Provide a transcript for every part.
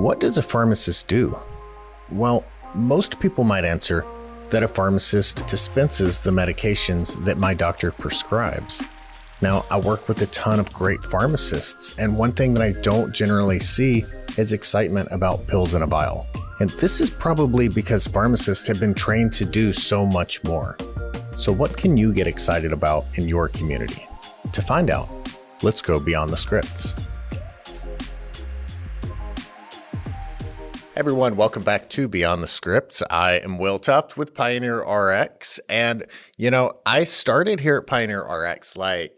What does a pharmacist do? Well, most people might answer that a pharmacist dispenses the medications that my doctor prescribes. Now, I work with a ton of great pharmacists, and one thing that I don't generally see is excitement about pills in a vial. And this is probably because pharmacists have been trained to do so much more. So what can you get excited about in your community? To find out, let's go beyond the scripts. Everyone, welcome back to Beyond the Scripts. I am Will Tuft with PioneerRx, and I started here at PioneerRx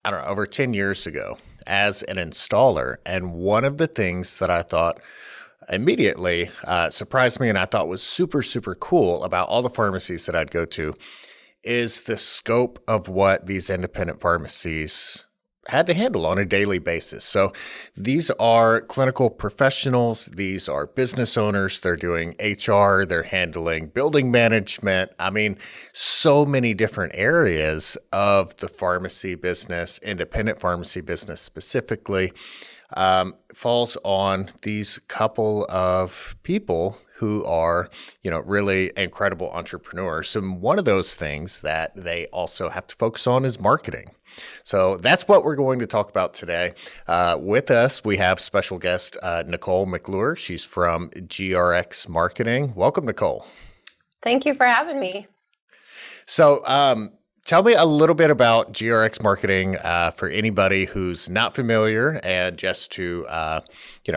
over 10 years ago as an installer, and one of the things that I thought immediately surprised me and I thought was super, super cool about all the pharmacies that I'd go to is the scope of what these independent pharmacies had to handle on a daily basis. So these are clinical professionals, these are business owners, they're doing HR, they're handling building management. I mean, so many different areas of the pharmacy business, independent pharmacy business specifically, falls on these couple of people who are, really incredible entrepreneurs. And one of those things that they also have to focus on is marketing. So that's what we're going to talk about today. With us, we have special guest Nicolle McClure. She's from GRX Marketing. Welcome, Nicolle. Thank you for having me. So tell me a little bit about GRX Marketing for anybody who's not familiar, and just to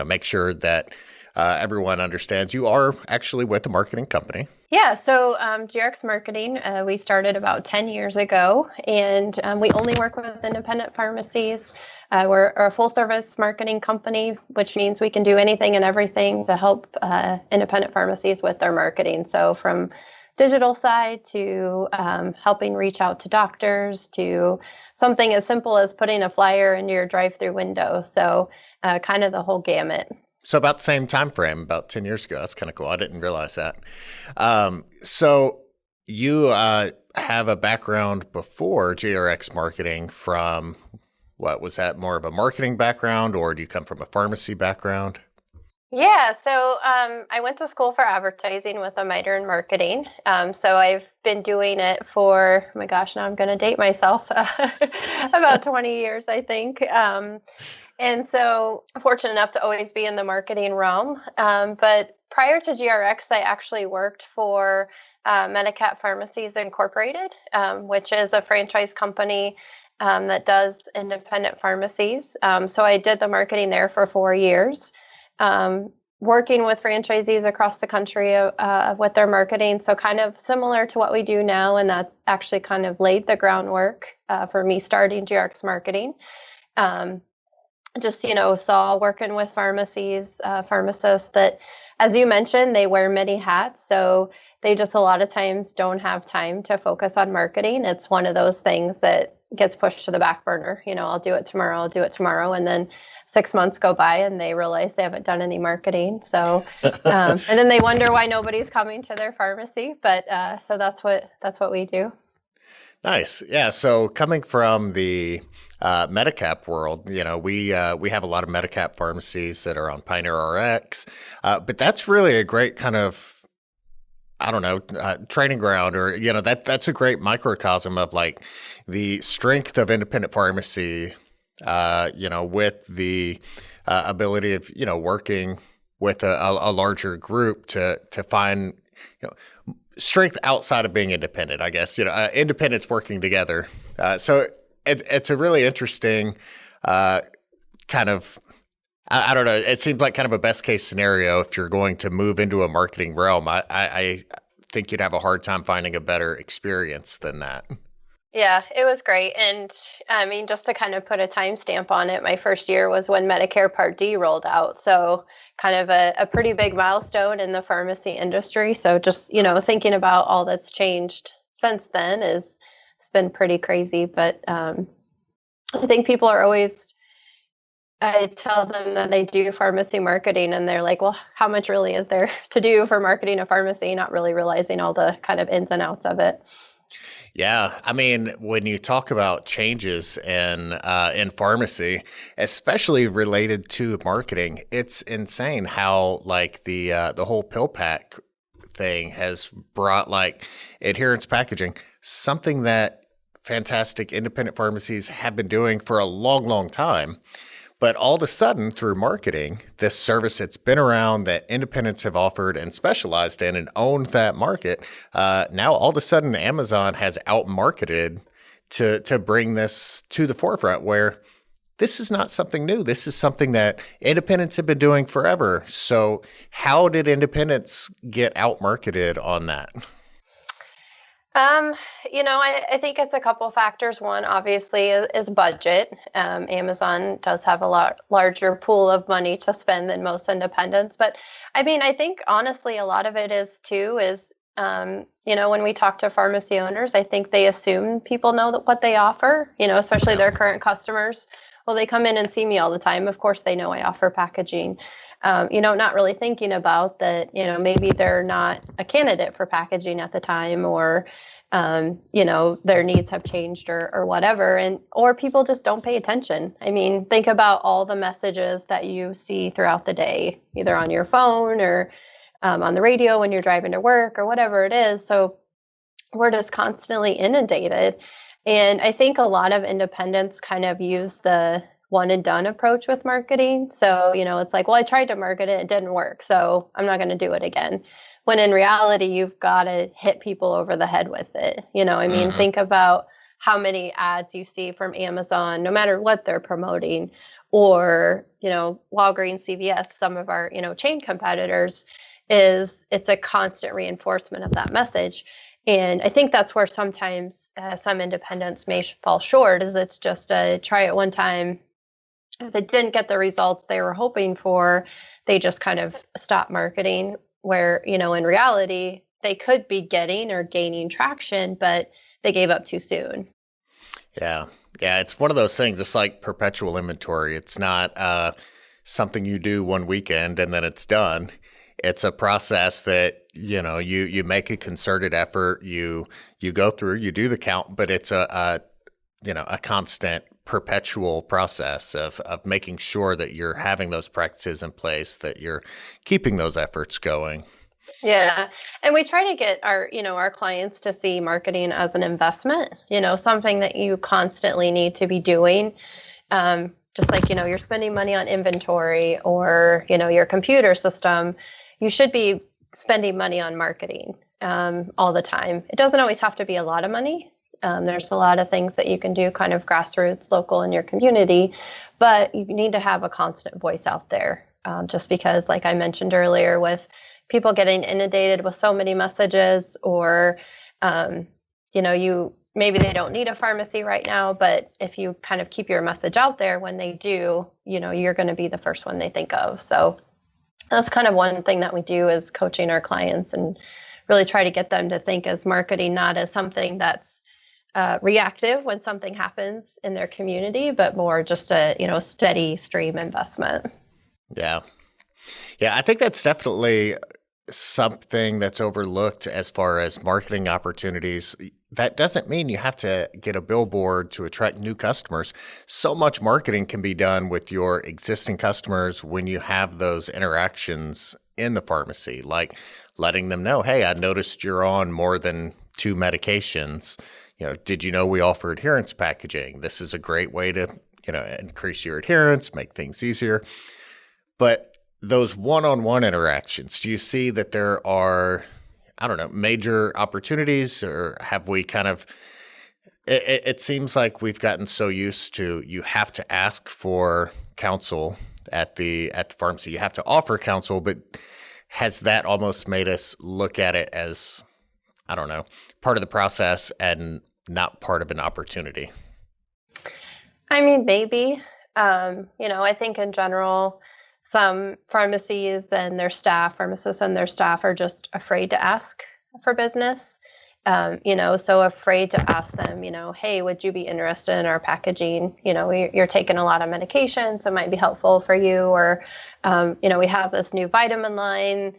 make sure that everyone understands you are actually with a marketing company. Yeah, so GRX Marketing, we started about 10 years ago, and we only work with independent pharmacies. We're a full-service marketing company, which means we can do anything and everything to help independent pharmacies with their marketing. So from digital side to helping reach out to doctors to something as simple as putting a flyer in your drive-through window. So kind of the whole gamut. So about the same time frame, about 10 years ago. That's kind of cool. I didn't realize that. So you have a background before GRX Marketing from, what was that, more of a marketing background, or do you come from a pharmacy background? Yeah, so I went to school for advertising with a minor in marketing. So I've been doing it for, oh my gosh, now I'm going to date myself, about 20 years, I think. And so fortunate enough to always be in the marketing realm. But prior to GRX, I actually worked for Medicap Pharmacies Incorporated, which is a franchise company that does independent pharmacies. So I did the marketing there for 4 years, working with franchisees across the country with their marketing. So kind of similar to what we do now, and that actually kind of laid the groundwork for me starting GRX Marketing. Saw working with pharmacists that, as you mentioned, they wear many hats. So they just a lot of times don't have time to focus on marketing. It's one of those things that gets pushed to the back burner. I'll do it tomorrow. And then 6 months go by and they realize they haven't done any marketing. So, and then they wonder why nobody's coming to their pharmacy. But so that's what we do. Nice. Yeah. So coming from the Medicap world, we have a lot of Medicap pharmacies that are on PioneerRx, but that's really a great kind of, training ground, or that's a great microcosm of like the strength of independent pharmacy, with the ability of working with a larger group to find strength outside of being independent. I guess independents working together. So it's a really interesting kind of, I don't know, it seems like kind of a best case scenario if you're going to move into a marketing realm. I think you'd have a hard time finding a better experience than that. Yeah, it was great. And I mean, just to kind of put a timestamp on it, my first year was when Medicare Part D rolled out. So kind of a pretty big milestone in the pharmacy industry. So just, thinking about all that's changed since then it's been pretty crazy. But I think people are always, I tell them that they do pharmacy marketing and they're like, well, how much really is there to do for marketing a pharmacy? Not really realizing all the kind of ins and outs of it. Yeah, I mean, when you talk about changes in pharmacy, especially related to marketing, it's insane how like the whole pill pack thing has brought like adherence packaging, something that fantastic independent pharmacies have been doing for a long, long time. But all of a sudden, through marketing, this service that's been around that independents have offered and specialized in and owned that market, now all of a sudden Amazon has outmarketed to bring this to the forefront where this is not something new. This is something that independents have been doing forever. So how did independents get outmarketed on that? Um, I think it's a couple factors. One, obviously, is budget. Amazon does have a lot larger pool of money to spend than most independents. But I mean, I think honestly, a lot of it is too is, when we talk to pharmacy owners, I think they assume people know that what they offer, especially Yeah. their current customers. Well, they come in and see me all the time. Of course, they know I offer packaging. Not really thinking about that, maybe they're not a candidate for packaging at the time, or their needs have changed, or whatever, or people just don't pay attention. I mean, think about all the messages that you see throughout the day, either on your phone or on the radio when you're driving to work or whatever it is. So we're just constantly inundated. And I think a lot of independents kind of use the one and done approach with marketing. So, it's like, well, I tried to market it, it didn't work, so I'm not going to do it again. When in reality, you've got to hit people over the head with it. I mean, Hmm. think about how many ads you see from Amazon, no matter what they're promoting, or, Walgreens, CVS, some of our, chain competitors, it's a constant reinforcement of that message. And I think that's where sometimes some independents may fall short, is it's just a try it one time. If it didn't get the results they were hoping for, they just kind of stop marketing, where, in reality, they could be getting or gaining traction, but they gave up too soon. Yeah. Yeah. It's one of those things. It's like perpetual inventory. It's not something you do one weekend and then it's done. It's a process that, you make a concerted effort, you go through, you do the count, but it's a constant perpetual process of making sure that you're having those practices in place, that you're keeping those efforts going. Yeah. And we try to get our clients to see marketing as an investment, something that you constantly need to be doing. Just like, you're spending money on inventory, or, your computer system, you should be spending money on marketing all the time. It doesn't always have to be a lot of money. There's a lot of things that you can do kind of grassroots, local in your community, but you need to have a constant voice out there. Just because, like I mentioned earlier, with people getting inundated with so many messages, or, you maybe they don't need a pharmacy right now, but if you kind of keep your message out there, when they do, you're going to be the first one they think of. So that's kind of one thing that we do, is coaching our clients and really try to get them to think as marketing not as something that's reactive when something happens in their community, but more just a steady stream investment. Yeah. Yeah. I think that's definitely something that's overlooked as far as marketing opportunities. That doesn't mean you have to get a billboard to attract new customers. So much marketing can be done with your existing customers when you have those interactions in the pharmacy, like letting them know, hey, I noticed you're on more than two medications. Did you know we offer adherence packaging? This is a great way to, increase your adherence, make things easier. But those one-on-one interactions, do you see that there are, I don't know, major opportunities, or have we kind of, it seems like we've gotten so used to, you have to ask for counsel at the pharmacy, you have to offer counsel, but has that almost made us look at it as, I don't know, part of the process and not part of an opportunity? I mean, maybe. I think in general, some pharmacies and their staff, pharmacists and their staff, are just afraid to ask for business. So afraid to ask them, hey, would you be interested in our packaging? You're taking a lot of medications, it might be helpful for you. Or, we have this new vitamin line.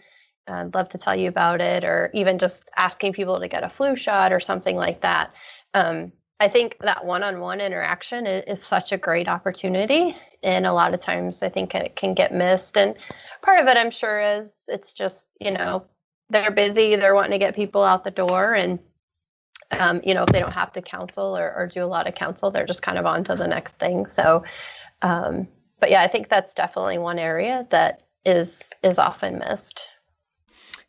I'd love to tell you about it, or even just asking people to get a flu shot or something like that. I think that one-on-one interaction is such a great opportunity. And a lot of times I think it can get missed. And part of it, I'm sure, is it's just, they're busy, they're wanting to get people out the door. And, if they don't have to counsel or do a lot of counsel, they're just kind of on to the next thing. So, but yeah, I think that's definitely one area that is often missed.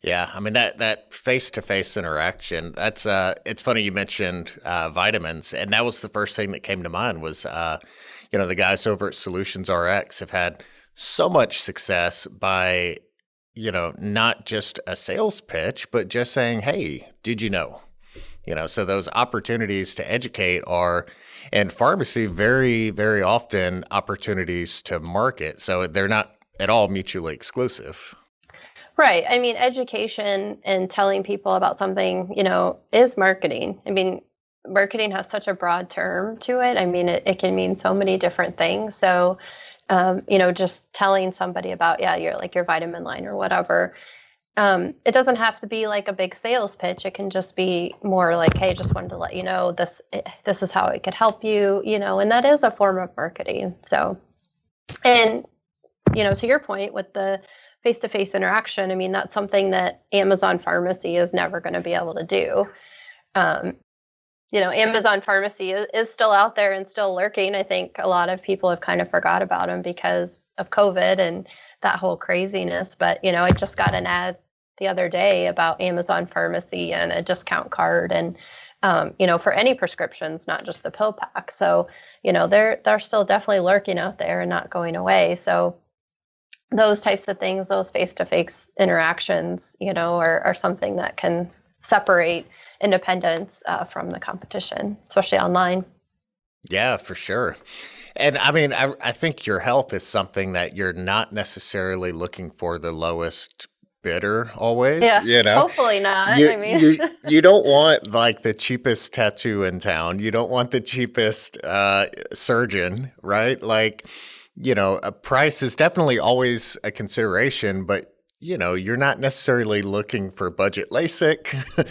Yeah, I mean that face-to-face interaction. That's it's funny you mentioned vitamins, and that was the first thing that came to mind was the guys over at Solutions RX have had so much success by not just a sales pitch, but just saying, "Hey, did you know?" So those opportunities to educate are in pharmacy very, very often opportunities to market. So they're not at all mutually exclusive. Right. I mean, education and telling people about something, is marketing. I mean, marketing has such a broad term to it. I mean, it can mean so many different things. So, just telling somebody about, your vitamin line or whatever. It doesn't have to be like a big sales pitch. It can just be more like, hey, just wanted to let you know this is how it could help you, and that is a form of marketing. So, and, to your point with the face-to-face interaction, I mean, that's something that Amazon Pharmacy is never going to be able to do. Amazon Pharmacy is still out there and still lurking. I think a lot of people have kind of forgot about them because of COVID and that whole craziness. But, I just got an ad the other day about Amazon Pharmacy and a discount card and, for any prescriptions, not just the pill pack. So, they're still definitely lurking out there and not going away. So those types of things, those face-to-face interactions, are something that can separate independence from the competition, especially online. Yeah, for sure. And I mean, I think your health is something that you're not necessarily looking for the lowest bidder always, Yeah, hopefully not. You, I mean, you don't want like the cheapest tattoo in town. You don't want the cheapest surgeon, right? Like, a price is definitely always a consideration, but you're not necessarily looking for budget LASIK.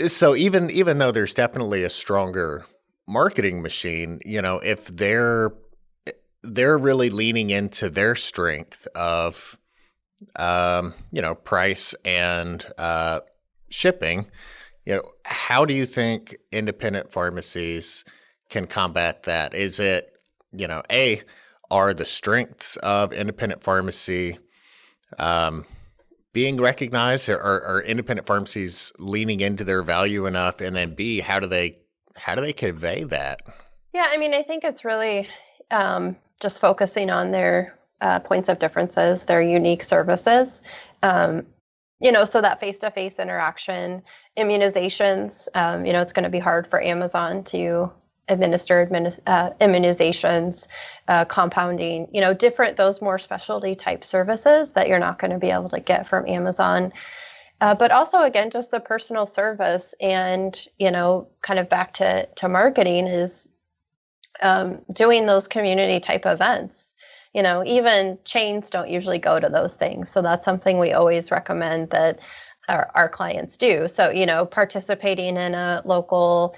So even though there's definitely a stronger marketing machine, if they're really leaning into their strength of price and shipping, how do you think independent pharmacies can combat that? Is it are the strengths of independent pharmacy being recognized? Are independent pharmacies leaning into their value enough? And then B, how do they convey that? Yeah, I mean, I think it's really just focusing on their points of differences, their unique services. So that face-to-face interaction, immunizations, it's going to be hard for Amazon to administer immunizations, compounding, different, those more specialty type services that you're not going to be able to get from Amazon. But also, again, just the personal service and, kind of back to marketing is doing those community type events. Even chains don't usually go to those things. So that's something we always recommend that our clients do. So, participating in a local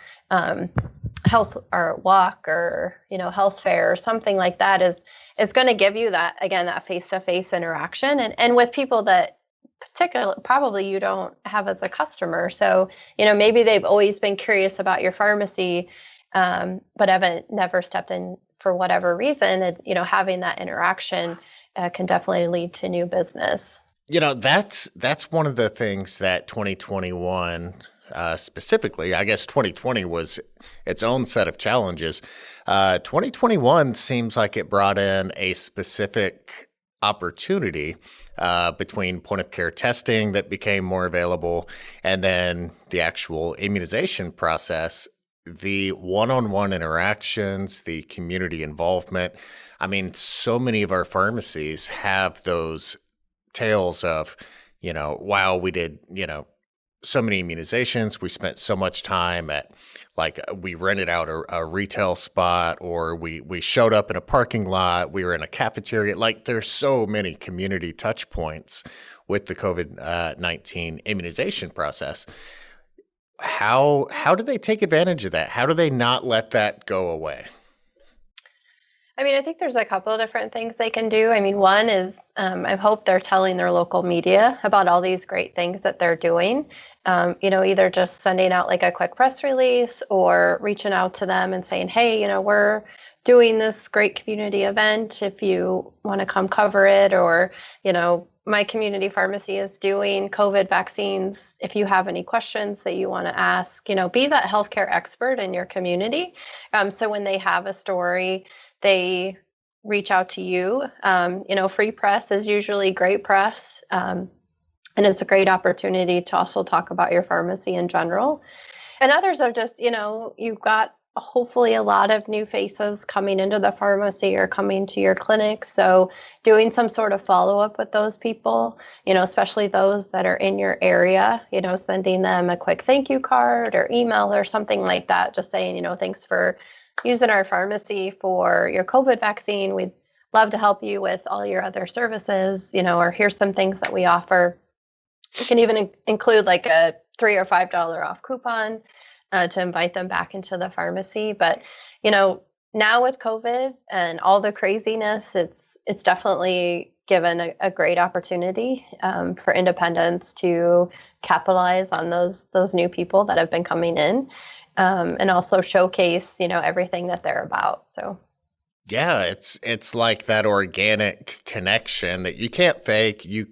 health or walk or, health fair or something like that is going to give you that, again, that face-to-face interaction and with people that particularly probably you don't have as a customer. So, maybe they've always been curious about your pharmacy, but haven't never stepped in for whatever reason. And, having that interaction can definitely lead to new business. That's one of the things that 2021 specifically, I guess 2020 was its own set of challenges. 2021 seems like it brought in a specific opportunity between point of care testing that became more available and then the actual immunization process, the one-on-one interactions, the community involvement. I mean, so many of our pharmacies have those tales of, wow, we did, so many immunizations. We spent so much time at, like, we rented out a retail spot, or we showed up in a parking lot. We were in a cafeteria. Like, there's so many community touch points with the COVID-19 immunization process. How do they take advantage of that? How do they not let that go away? I mean, I think there's a couple of different things they can do. I mean, one is I hope they're telling their local media about all these great things that they're doing. Either just sending out like a quick press release or reaching out to them and saying, hey, we're doing this great community event if you want to come cover it, or, my community pharmacy is doing COVID vaccines. If you have any questions that you want to ask, be that healthcare expert in your community. So when they have a story, they reach out to you. Free press is usually great press. And it's a great opportunity to also talk about your pharmacy in general. And others are just, you've got hopefully a lot of new faces coming into the pharmacy or coming to your clinic. So doing some sort of follow-up with those people, especially those that are in your area, sending them a quick thank you card or email or something like that, just saying, thanks for using our pharmacy for your COVID vaccine. We'd love to help you with all your other services, or here's some things that we offer. You can even include like a $3 or $5 off coupon to invite them back into the pharmacy. But, now with COVID and all the craziness, it's definitely given a great opportunity for independents to capitalize on those new people that have been coming in. And also showcase, everything that they're about. So, yeah, it's like that organic connection that you can't fake. You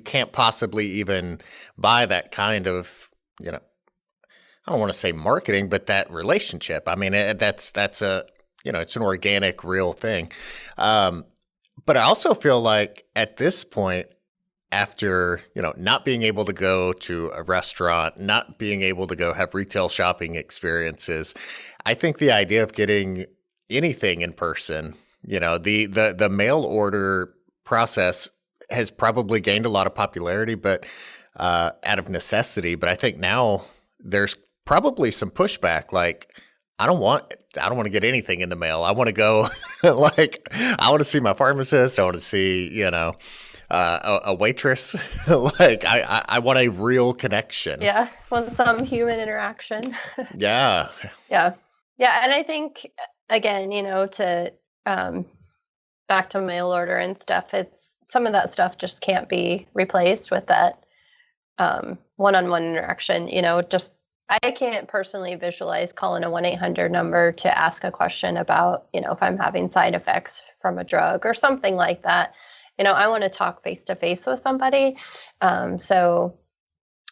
can't possibly even buy that kind of, I don't want to say marketing, but that relationship. I mean, that's a, it's an organic, real thing. But I also feel like at this point, after, not being able to go to a restaurant, not being able to go have retail shopping experiences, I think the idea of getting anything in person, the mail order process has probably gained a lot of popularity, but out of necessity. But I think now there's probably some pushback. Like, I don't want to get anything in the mail. I want to go, I want to see my pharmacist. I want to see, a waitress. Like, I want a real connection. Yeah, want some human interaction. Yeah. Yeah. And I think, again, to back to mail order and stuff, it's some of that stuff just can't be replaced with that one-on-one interaction. Just I can't personally visualize calling a 1-800 number to ask a question about, if I'm having side effects from a drug or something like that. I want to talk face to face with somebody. So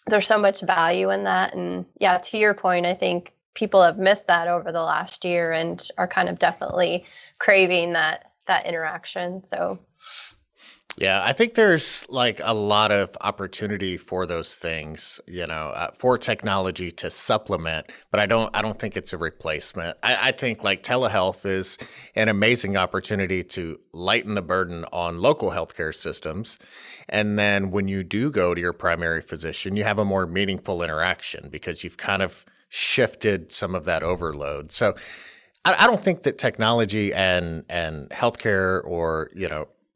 there's so much value in that. And yeah, to your point, I think people have missed that over the last year and are kind of definitely craving that interaction. So yeah, I think there's like a lot of opportunity for those things, for technology to supplement, but I don't think it's a replacement. I think like telehealth is an amazing opportunity to lighten the burden on local healthcare systems. And then when you do go to your primary physician, you have a more meaningful interaction because you've kind of shifted some of that overload. So I don't think that technology and healthcare or,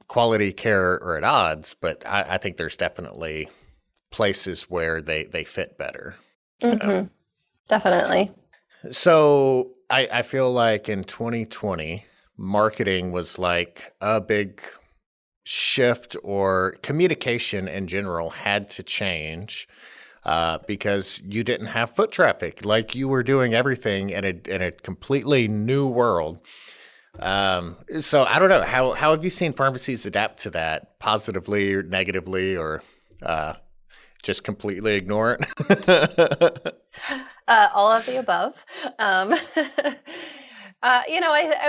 quality care are at odds, but I think there's definitely places where they fit better. Mm-hmm. Definitely. So I feel like in 2020, marketing was like a big shift, or communication in general had to change because you didn't have foot traffic. Like, you were doing everything in a completely new world. So I don't know, how have you seen pharmacies adapt to that positively or negatively, or just completely ignore it? All of the above. I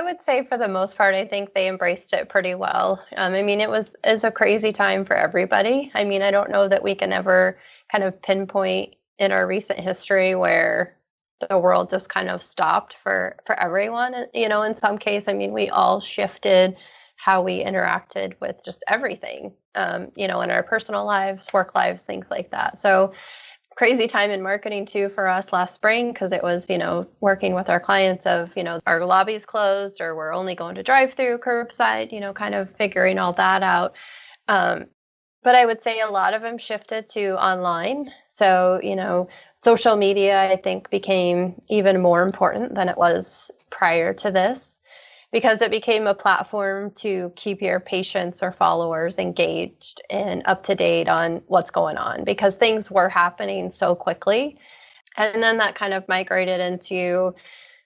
would say for the most part, I think they embraced it pretty well. I mean, it's a crazy time for everybody. I mean, I don't know that we can ever kind of pinpoint in our recent history where the world just kind of stopped for everyone. In some case, I mean, we all shifted how we interacted with just everything, in our personal lives, work lives, things like that. So crazy time in marketing too for us last spring, because it was, working with our clients of, our lobby's closed or we're only going to drive through, curbside, kind of figuring all that out. But I would say a lot of them shifted to online. So, social media, I think, became even more important than it was prior to this because it became a platform to keep your patients or followers engaged and up to date on what's going on because things were happening so quickly. And then that kind of migrated into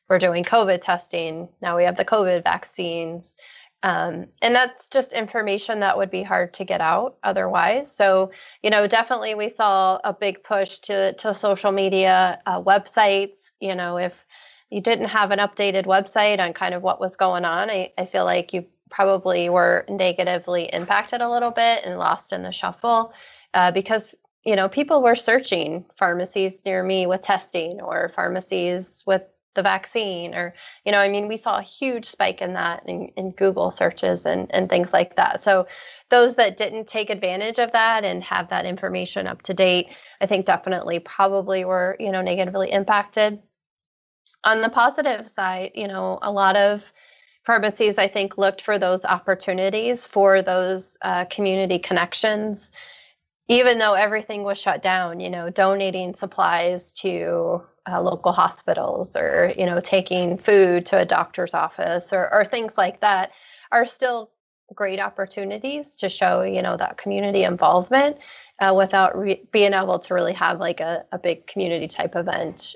we're doing COVID testing. Now we have the COVID vaccines. And that's just information that would be hard to get out otherwise. So, definitely we saw a big push to social media, websites. If you didn't have an updated website on kind of what was going on, I feel like you probably were negatively impacted a little bit and lost in the shuffle because, people were searching pharmacies near me with testing or pharmacies with the vaccine or, we saw a huge spike in that in Google searches and things like that. So those that didn't take advantage of that and have that information up to date, I think definitely probably were, negatively impacted. On the positive side, a lot of pharmacies, I think, looked for those opportunities for those community connections, even though everything was shut down, donating supplies to local hospitals or, taking food to a doctor's office or things like that are still great opportunities to show, that community involvement without being able to really have like a big community type event.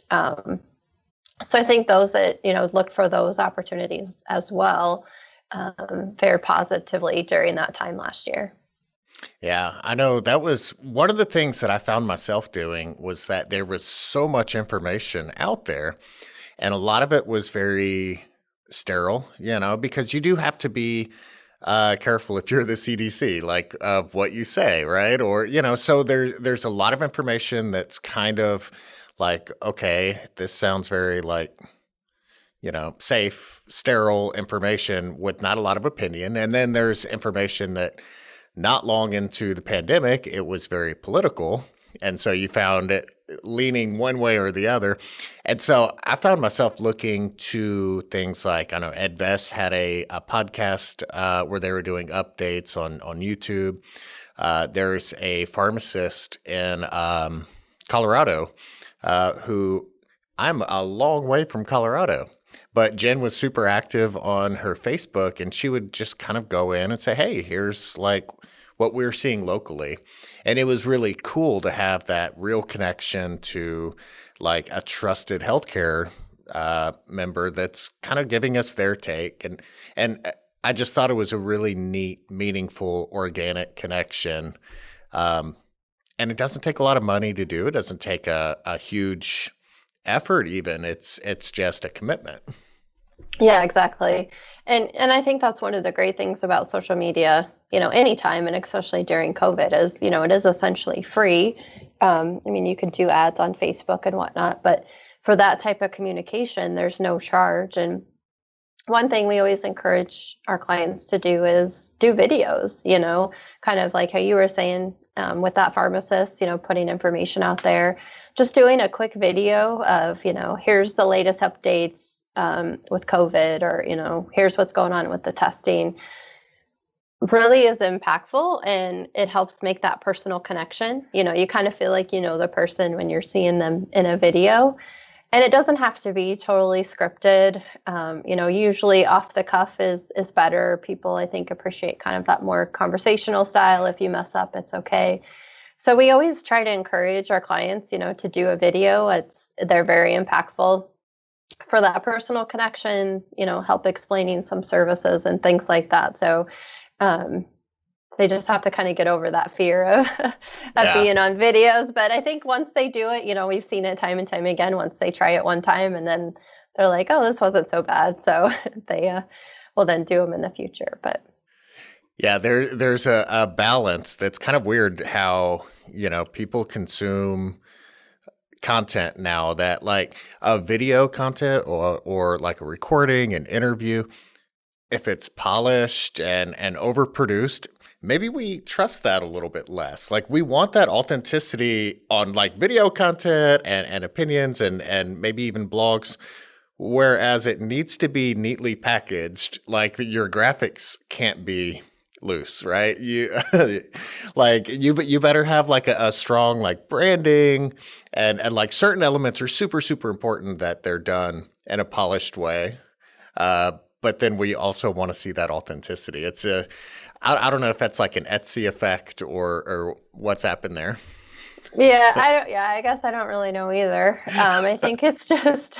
So I think those that, look for those opportunities as well fared positively during that time last year. Yeah, I know that was one of the things that I found myself doing was that there was so much information out there and a lot of it was very sterile, because you do have to be careful if you're the CDC, like of what you say, right? Or, so there's a lot of information that's kind of like, okay, this sounds very like, safe, sterile information with not a lot of opinion. And then there's information that not long into the pandemic, it was very political. And so you found it leaning one way or the other. And so I found myself looking to things like, I know Ed Vest had a podcast where they were doing updates on YouTube. There's a pharmacist in Colorado who I'm a long way from Colorado. But Jen was super active on her Facebook and she would just kind of go in and say, hey, here's like what we're seeing locally. And it was really cool to have that real connection to like a trusted healthcare member that's kind of giving us their take. And I just thought it was a really neat, meaningful, organic connection. And it doesn't take a lot of money to do. It doesn't take a huge effort even. It's just a commitment. Yeah, exactly. And I think that's one of the great things about social media, anytime, and especially during COVID is, it is essentially free. You can do ads on Facebook and whatnot, but for that type of communication, there's no charge. And one thing we always encourage our clients to do is do videos, kind of like how you were saying with that pharmacist, putting information out there, just doing a quick video of, here's the latest updates with COVID or, here's what's going on with the testing really is impactful and it helps make that personal connection. You kind of feel like the person when you're seeing them in a video. And it doesn't have to be totally scripted. Usually off the cuff is better. People, I think, appreciate kind of that more conversational style. If you mess up, it's okay. So we always try to encourage our clients, to do a video. They're very impactful for that personal connection, help explaining some services and things like that. So they just have to kind of get over that fear of being on videos. But I think once they do it, we've seen it time and time again, once they try it one time and then they're like, oh, this wasn't so bad. So they will then do them in the future. But yeah, there's a balance that's kind of weird how, people consume content now that like a video content or like a recording, an interview, if it's polished and overproduced, maybe we trust that a little bit less. Like we want that authenticity on like video content and opinions and maybe even blogs, whereas it needs to be neatly packaged. Like your graphics can't be loose, right? You like you better have like a strong like branding and like certain elements are super, super important that they're done in a polished way. But then we also want to see that authenticity. I don't know if that's like an Etsy effect or what's happened there. Yeah, I don't. Yeah, I guess I don't really know either. I think it's just.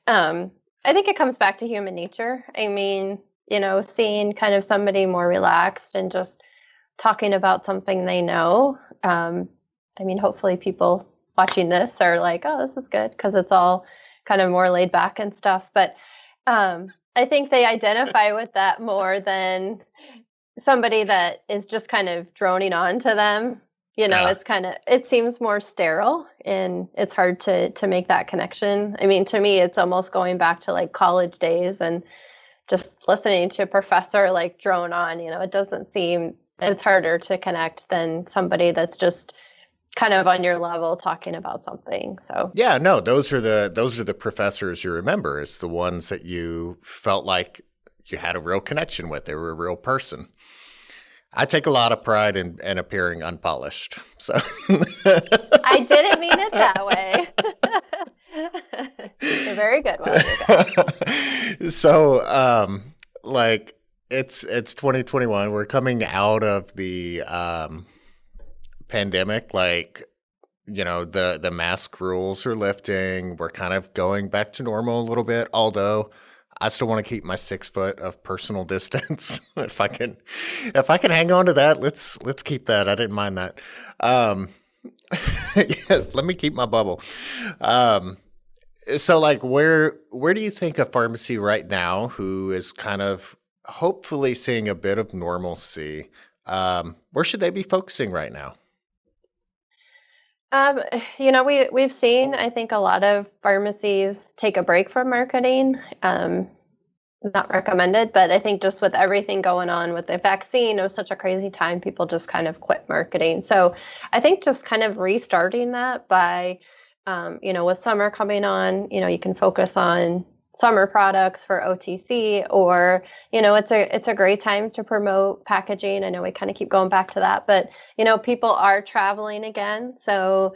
I think it comes back to human nature. I mean, seeing kind of somebody more relaxed and just talking about something they know. I mean, hopefully, people watching this are like, "Oh, this is good," because it's all kind of more laid back and stuff. But I think they identify with that more than somebody that is just kind of droning on to them. Yeah. It seems more sterile and it's hard to make that connection. I mean, to me, it's almost going back to like college days and just listening to a professor like drone on, it doesn't seem, it's harder to connect than somebody that's just kind of on your level talking about something. So Yeah, no, those are the professors you remember. It's the ones that you felt like you had a real connection with. They were a real person. I take a lot of pride in appearing unpolished. So I didn't mean it that way. It's a very good one. So like it's 2021. We're coming out of the pandemic. Like, the mask rules are lifting. We're kind of going back to normal a little bit, although I still want to keep my 6 foot of personal distance. If I can hang on to that, let's keep that. I didn't mind that. Yes, let me keep my bubble. So like where do you think a pharmacy right now who is kind of hopefully seeing a bit of normalcy, where should they be focusing right now? We've seen, I think, a lot of pharmacies take a break from marketing. It's not recommended, but I think just with everything going on with the vaccine, it was such a crazy time. People just kind of quit marketing. So I think just kind of restarting that by, with summer coming on, you can focus on summer products for OTC, or it's a great time to promote packaging. I know we kind of keep going back to that, but people are traveling again, so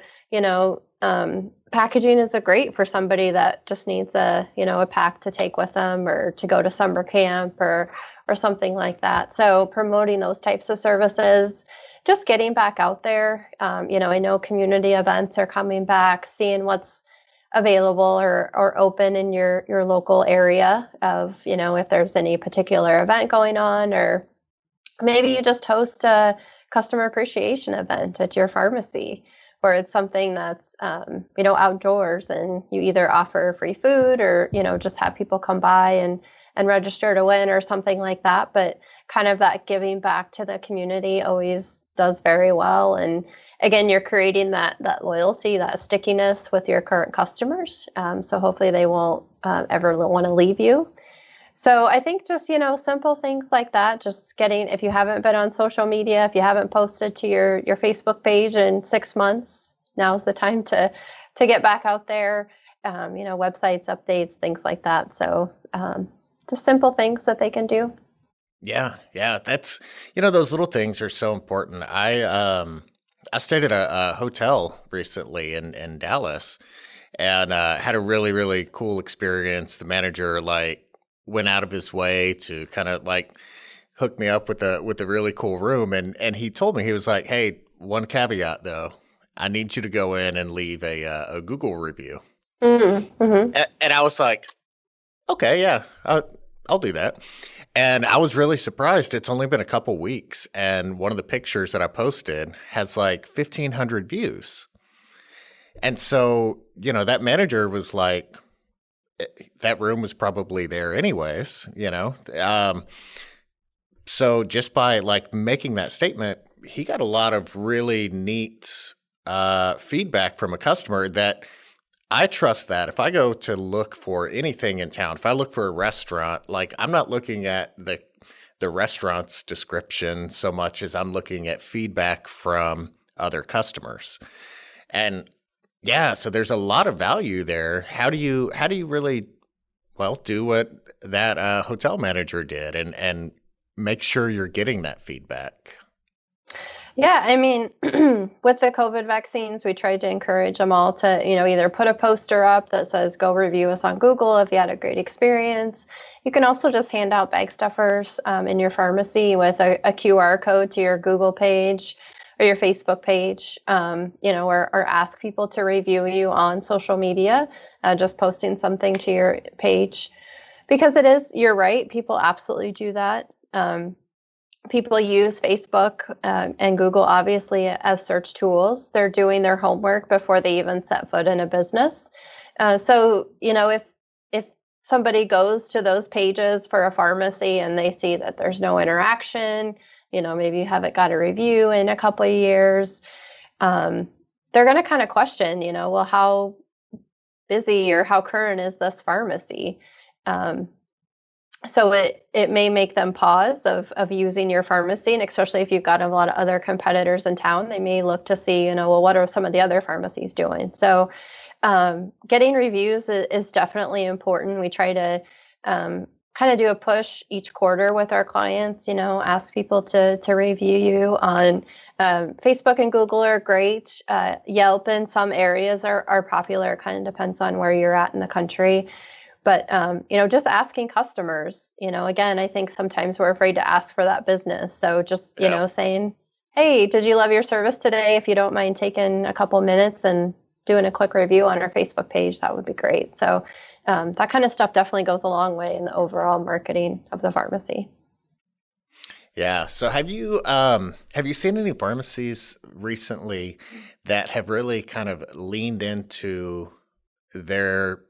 packaging is a great for somebody that just needs a pack to take with them or to go to summer camp or something like that. So promoting those types of services, just getting back out there. I know community events are coming back, seeing what's available or open in your local area of, if there's any particular event going on, or maybe you just host a customer appreciation event at your pharmacy where it's something that's, outdoors, and you either offer free food or, just have people come by and register to win or something like that. But kind of that giving back to the community always does very well. And again, you're creating that loyalty, that stickiness with your current customers. So hopefully they won't ever want to leave you. So I think just, simple things like that, just getting, if you haven't been on social media, if you haven't posted to your Facebook page in 6 months, now's the time to get back out there, websites, updates, things like that. So just simple things that they can do. Yeah, yeah, that's those little things are so important. I stayed at a hotel recently in Dallas and had a really, really cool experience. The manager like went out of his way to kind of like hook me up with a really cool room, and he told me, he was like, "Hey, one caveat though, I need you to go in and leave a Google review." Mm-hmm. And I was like, "Okay, yeah, I'll do that." And I was really surprised. It's only been a couple weeks, and one of the pictures that I posted has like 1,500 views. And so, that manager was like, that room was probably there anyways, So just by like making that statement, he got a lot of really neat feedback from a customer that I trust. That if I go to look for anything in town, if I look for a restaurant, like I'm not looking at the restaurant's description so much as I'm looking at feedback from other customers. And yeah, so there's a lot of value there. How do you really, well, do what that hotel manager did and make sure you're getting that feedback? Yeah, I mean, with the COVID vaccines, we tried to encourage them all to, either put a poster up that says, go review us on Google if you had a great experience. You can also just hand out bag stuffers in your pharmacy with a QR code to your Google page or your Facebook page, or ask people to review you on social media, just posting something to your page. Because you're right, people absolutely do that. People use Facebook and Google, obviously, as search tools. They're doing their homework before they even set foot in a business. So, if somebody goes to those pages for a pharmacy and they see that there's no interaction, maybe you haven't got a review in a couple of years, they're going to kind of question, well, how busy or how current is this pharmacy? So it may make them pause of using your pharmacy, and especially if you've got a lot of other competitors in town, they may look to see, well, what are some of the other pharmacies doing? So getting reviews is definitely important. We try to kind of do a push each quarter with our clients, ask people to review you on Facebook and Google are great. Yelp in some areas are popular. It kind of depends on where you're at in the country. But, just asking customers, again, I think sometimes we're afraid to ask for that business. So just, saying, hey, did you love your service today? If you don't mind taking a couple minutes and doing a quick review on our Facebook page, that would be great. So that kind of stuff definitely goes a long way in the overall marketing of the pharmacy. Yeah. So have you seen any pharmacies recently that have really kind of leaned into their,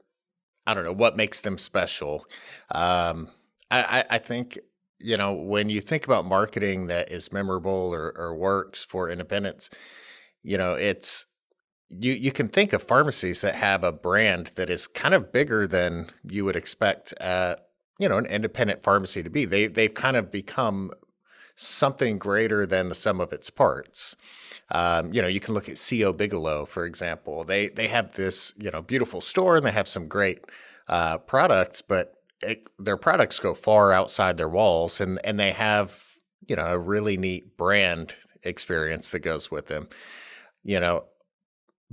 I don't know, what makes them special? I think, when you think about marketing that is memorable or works for independents, it's you can think of pharmacies that have a brand that is kind of bigger than you would expect an independent pharmacy to be. They've kind of become something greater than the sum of its parts. You can look at CO Bigelow, for example. They have this, beautiful store and they have some great products, but their products go far outside their walls, and they have, a really neat brand experience that goes with them.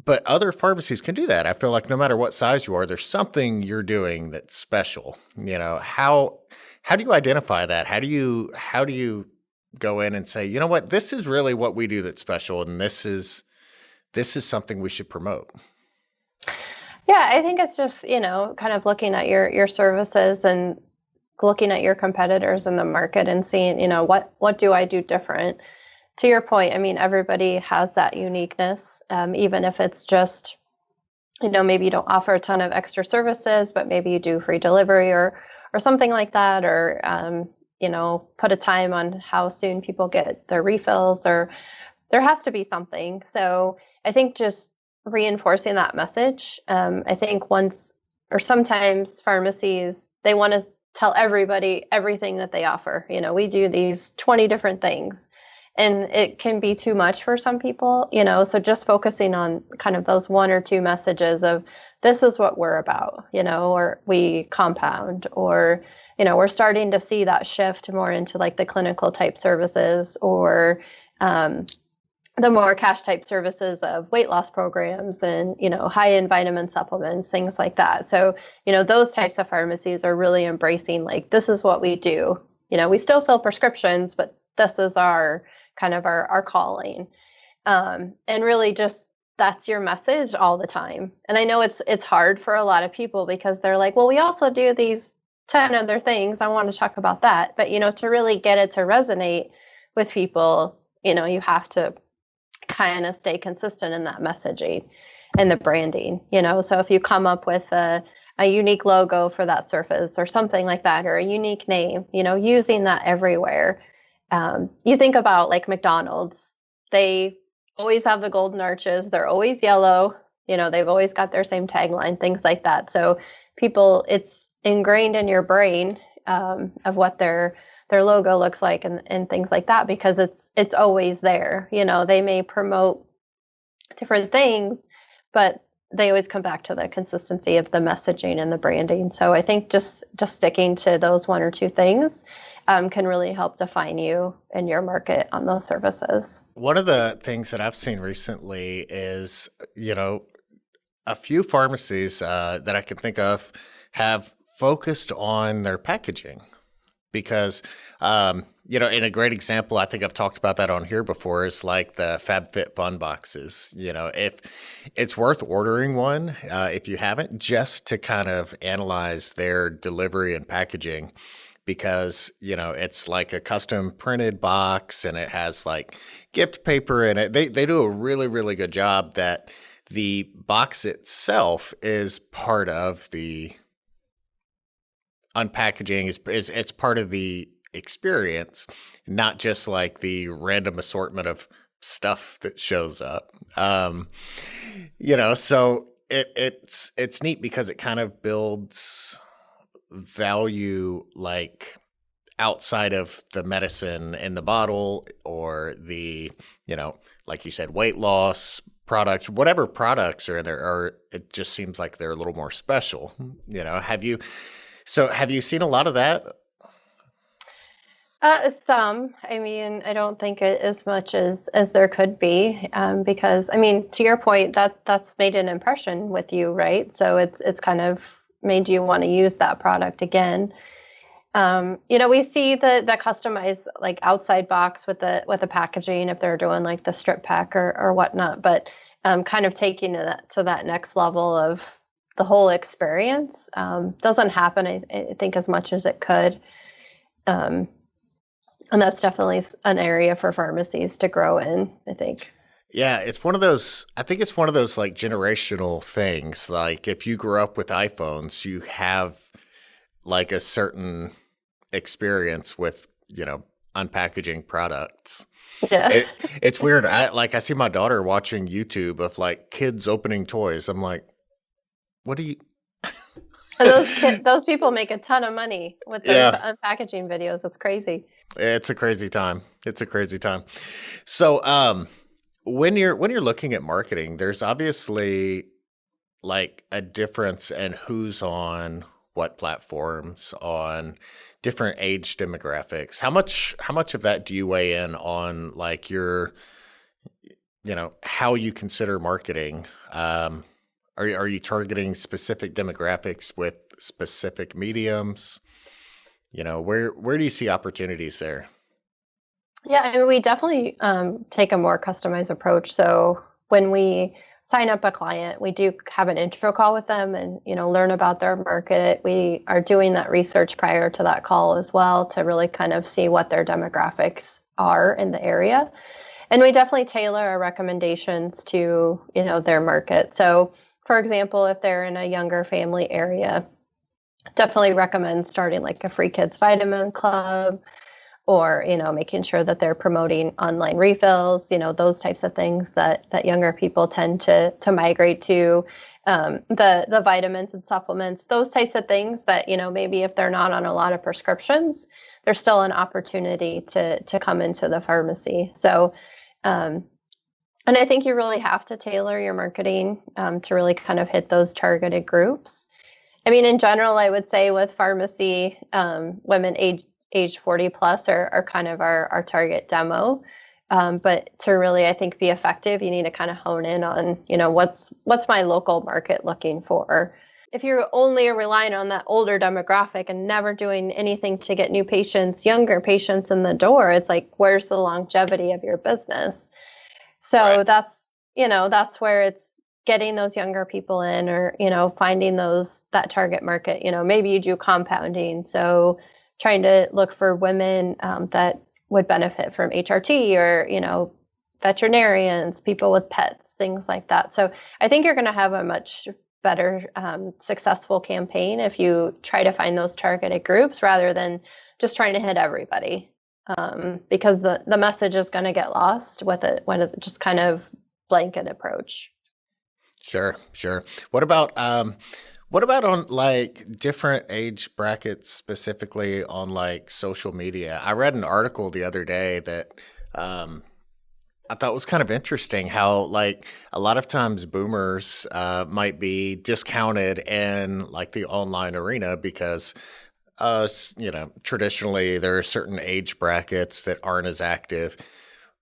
But other pharmacies can do that. I feel like no matter what size you are, there's something you're doing that's special. How do you identify that? How do you go in and say, you know what, this is really what we do that's special, and this is something we should promote? Yeah, I think it's just, kind of looking at your services and looking at your competitors in the market and seeing, what do I do different? To your point, I mean, everybody has that uniqueness, even if it's just, maybe you don't offer a ton of extra services, but maybe you do free delivery or something like that, or, put a time on how soon people get their refills, or there has to be something. So I think just reinforcing that message. I think sometimes pharmacies, they want to tell everybody everything that they offer. We do these 20 different things, and it can be too much for some people, so just focusing on kind of those one or two messages of, this is what we're about, or we compound, or, we're starting to see that shift more into like the clinical type services, or the more cash type services of weight loss programs and, high end vitamin supplements, things like that. So, those types of pharmacies are really embracing, like, this is what we do. We still fill prescriptions, but this is our kind of our calling. And really just, that's your message all the time. And I know it's hard for a lot of people because they're like, well, we also do these 10 other things. I want to talk about that. But, to really get it to resonate with people, you have to kind of stay consistent in that messaging and the branding, so if you come up with a unique logo for that surface or something like that, or a unique name, using that everywhere. You think about like McDonald's, they always have the golden arches. They're always yellow. They've always got their same tagline, things like that. So people, it's ingrained in your brain of what their logo looks like and things like that, because it's always there. They may promote different things, but they always come back to the consistency of the messaging and the branding. So I think just sticking to those one or two things can really help define you and your market on those services. One of the things that I've seen recently is, a few pharmacies that I can think of have focused on their packaging because, and a great example, I think I've talked about that on here before, is like the FabFitFun boxes. If it's worth ordering one, if you haven't, just to kind of analyze their delivery and packaging, because, it's like a custom printed box and it has like gift paper in it. They do a really, really good job that the box itself is part of the unpackaging, it's part of the experience, not just like the random assortment of stuff that shows up. So it's neat because it kind of builds value, like outside of the medicine in the bottle or the, like you said, weight loss products, whatever products are in there, or it just seems like they're a little more special. Have you seen a lot of that? Some. I mean, I don't think it as much as there could be, because I mean, to your point, that's made an impression with you, right? So it's kind of made you want to use that product again. We see the customized like outside box with the packaging if they're doing like the strip pack or whatnot, but kind of taking it to that next level of the whole experience doesn't happen, I think, as much as it could. And that's definitely an area for pharmacies to grow in, I think. Yeah, I think it's one of those like generational things. Like if you grew up with iPhones, you have like a certain experience with, unpackaging products. Yeah. It's weird. I see my daughter watching YouTube of like kids opening toys. I'm like, what do you? Those people make a ton of money with those unpackaging videos. It's crazy. It's a crazy time. So, when you're looking at marketing, there's obviously like a difference in who's on what platforms, on different age demographics. How much of that do you weigh in on, like your, how you consider marketing? Are you targeting specific demographics with specific mediums? Where do you see opportunities there? Yeah, I mean, we definitely take a more customized approach. So when we sign up a client, we do have an intro call with them and, learn about their market. We are doing that research prior to that call as well to really kind of see what their demographics are in the area. And we definitely tailor our recommendations to, their market. So for example, if they're in a younger family area, definitely recommend starting like a free kids vitamin club, or making sure that they're promoting online refills, those types of things that younger people tend to migrate to, the vitamins and supplements, those types of things that maybe if they're not on a lot of prescriptions, there's still an opportunity to come into the pharmacy. So and I think you really have to tailor your marketing to really kind of hit those targeted groups. I mean, in general, I would say with pharmacy, women age 40 plus are kind of our target demo. But to really, I think, be effective, you need to kind of hone in on, what's my local market looking for. If you're only relying on that older demographic and never doing anything to get new patients, younger patients in the door, it's like, where's the longevity of your business? So right. That's where it's getting those younger people in, or, finding that target market. Maybe you do compounding. So trying to look for women that would benefit from HRT, or, veterinarians, people with pets, things like that. So I think you're going to have a much better successful campaign if you try to find those targeted groups rather than just trying to hit everybody. Because the message is going to get lost with it when it's just kind of blanket approach. Sure. What about on like different age brackets, specifically on like social media? I read an article the other day that I thought was kind of interesting, how like a lot of times boomers might be discounted in like the online arena because traditionally there are certain age brackets that aren't as active.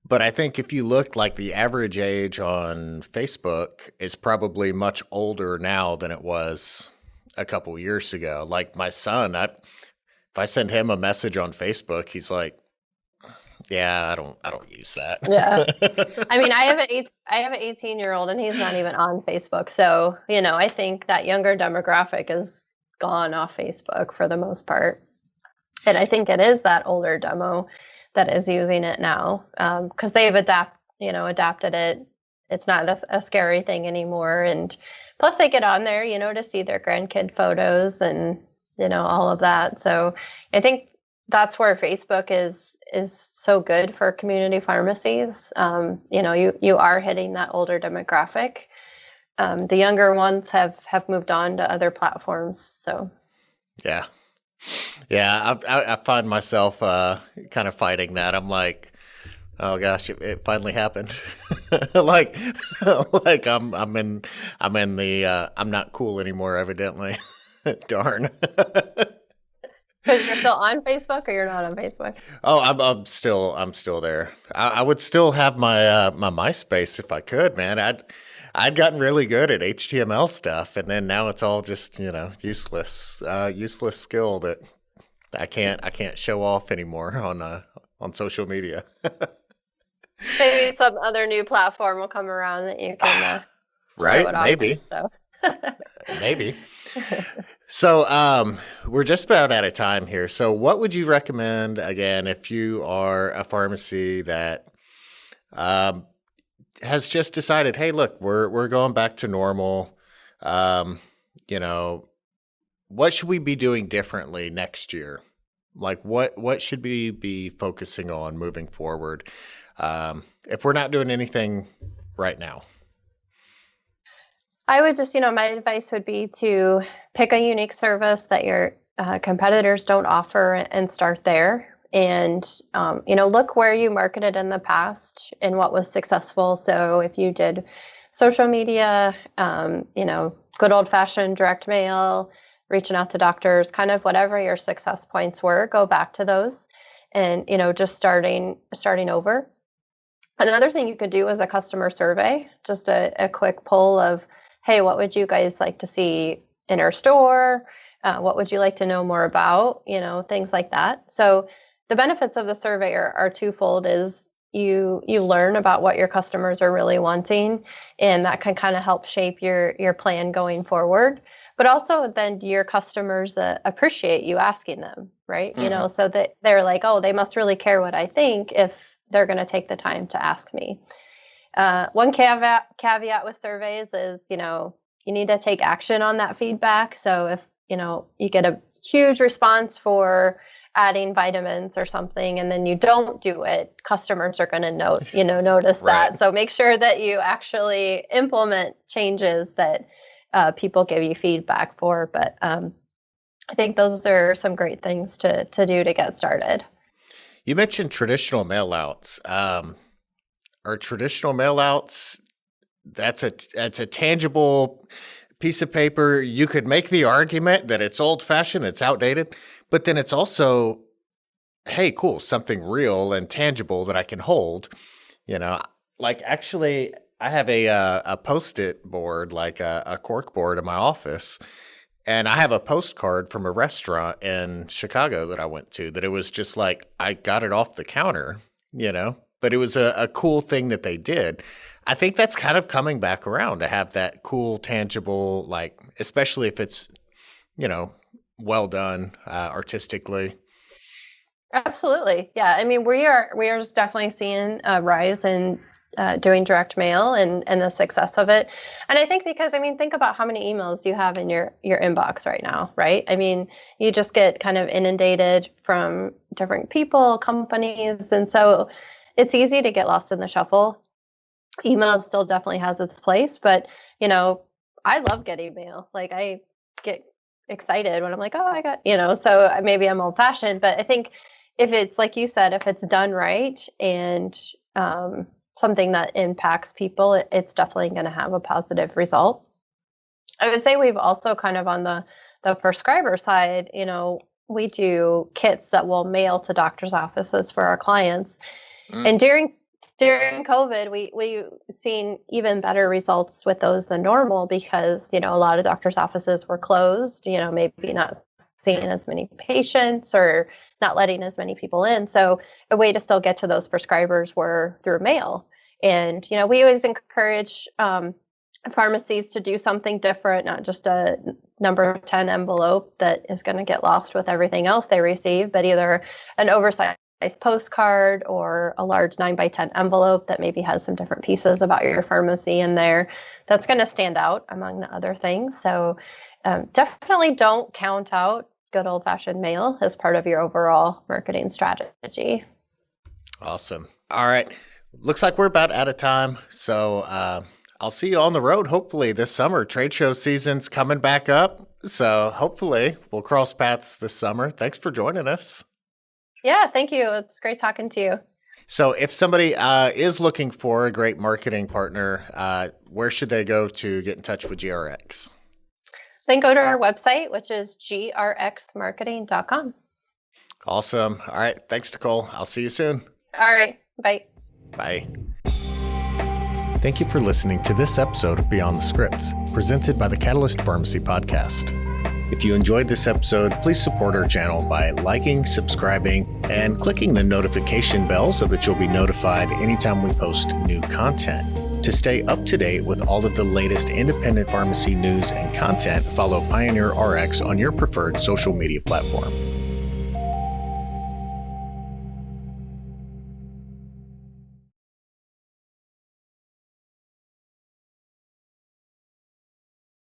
But I think if you look, like, the average age on Facebook is probably much older now than it was a couple years ago. Like my son, if I send him a message on Facebook, he's like, "Yeah, I don't use Yeah. that." I mean, I have an 18-year-old and he's not even on Facebook. So, I think that younger demographic is gone off Facebook for the most part. And I think it is that older demo that is using it now, because they've adapted it. It's not a scary thing anymore. And plus they get on there, to see their grandkid photos and, all of that. So I think that's where Facebook is so good for community pharmacies. You are hitting that older demographic. The younger ones have moved on to other platforms. So Yeah. Yeah, I find myself kind of fighting that. I'm like, oh gosh, it finally happened. like like I'm in the I'm not cool anymore, evidently. Darn. because you're still on Facebook or you're not on Facebook? Oh, I'm still there. I would still have my MySpace if I could, man. I'd gotten really good at HTML stuff, and then now it's all just useless skill that I can't show off anymore on social media. Maybe some other new platform will come around that you can show Right? it off on. Maybe. So Maybe. So we're just about out of time here. So what would you recommend, again, if you are a pharmacy that um, has just decided, hey, look, we're going back to normal. Um, you know, what should we be doing differently next year? Like what should we be focusing on moving forward? If we're not doing anything right now. I would just, my advice would be to pick a unique service that your competitors don't offer and start there. And, look where you marketed in the past and what was successful. So if you did social media, good old fashioned direct mail, reaching out to doctors, kind of whatever your success points were, go back to those and, just starting over. Another thing you could do is a customer survey, just a quick poll of, hey, what would you guys like to see in our store? What would you like to know more about? Things like that. So the benefits of the survey are twofold. Is you learn about what your customers are really wanting, and that can kind of help shape your plan going forward. But also then your customers appreciate you asking them, right? Hmm. So that they're like, oh, they must really care what I think if they're going to take the time to ask me. One caveat with surveys is, you need to take action on that feedback. So if, you get a huge response for adding vitamins or something, and then you don't do it, customers are going to notice Right. that. So make sure that you actually implement changes that people give you feedback for. But I think those are some great things to do to get started. You mentioned traditional mailouts. Are traditional mailouts, that's a tangible piece of paper. You could make the argument that it's old fashioned, it's outdated, but then it's also, hey, cool, something real and tangible that I can hold. You know, like, actually, I have a post-it board, like a cork board in my office, and I have a postcard from a restaurant in Chicago that I went to, that it was just like, I got it off the counter, but it was a cool thing that they did. I think that's kind of coming back around, to have that cool, tangible, like, especially if it's, you know, well done artistically. Absolutely. Yeah. I mean, we are definitely seeing a rise in doing direct mail and the success of it. And I think because, I mean, think about how many emails you have in your inbox right now, right? I mean, you just get kind of inundated from different people, companies. And so it's easy to get lost in the shuffle. Email still definitely has its place, but, I love getting mail. Like, I get excited when I'm like, oh, I got, so maybe I'm old fashioned, but I think if it's like you said, if it's done right and something that impacts people, it's definitely going to have a positive result. I would say we've also kind of on the prescriber side, we do kits that we'll mail to doctors' offices for our clients. Mm. And during COVID, we seen even better results with those than normal because, a lot of doctors' offices were closed, maybe not seeing as many patients or not letting as many people in. So a way to still get to those prescribers were through mail. And, we always encourage pharmacies to do something different, not just a number 10 envelope that is going to get lost with everything else they receive, but either an oversized postcard or a large 9x10 envelope that maybe has some different pieces about your pharmacy in there. That's going to stand out among the other things. So definitely don't count out good old-fashioned mail as part of your overall marketing strategy. Awesome. All right. Looks like we're about out of time. So I'll see you on the road, hopefully this summer. Trade show season's coming back up. So hopefully we'll cross paths this summer. Thanks for joining us. Yeah, thank you. It's great talking to you. So if somebody is looking for a great marketing partner, where should they go to get in touch with GRX? Then go to our website, which is grxmarketing.com. Awesome. All right. Thanks, Nicolle. I'll see you soon. All right. Bye. Bye. Thank you for listening to this episode of Beyond the Scripts, presented by the Catalyst Pharmacy Podcast. If you enjoyed this episode, please support our channel by liking, subscribing, and clicking the notification bell so that you'll be notified anytime we post new content. To stay up to date with all of the latest independent pharmacy news and content, follow PioneerRx on your preferred social media platform.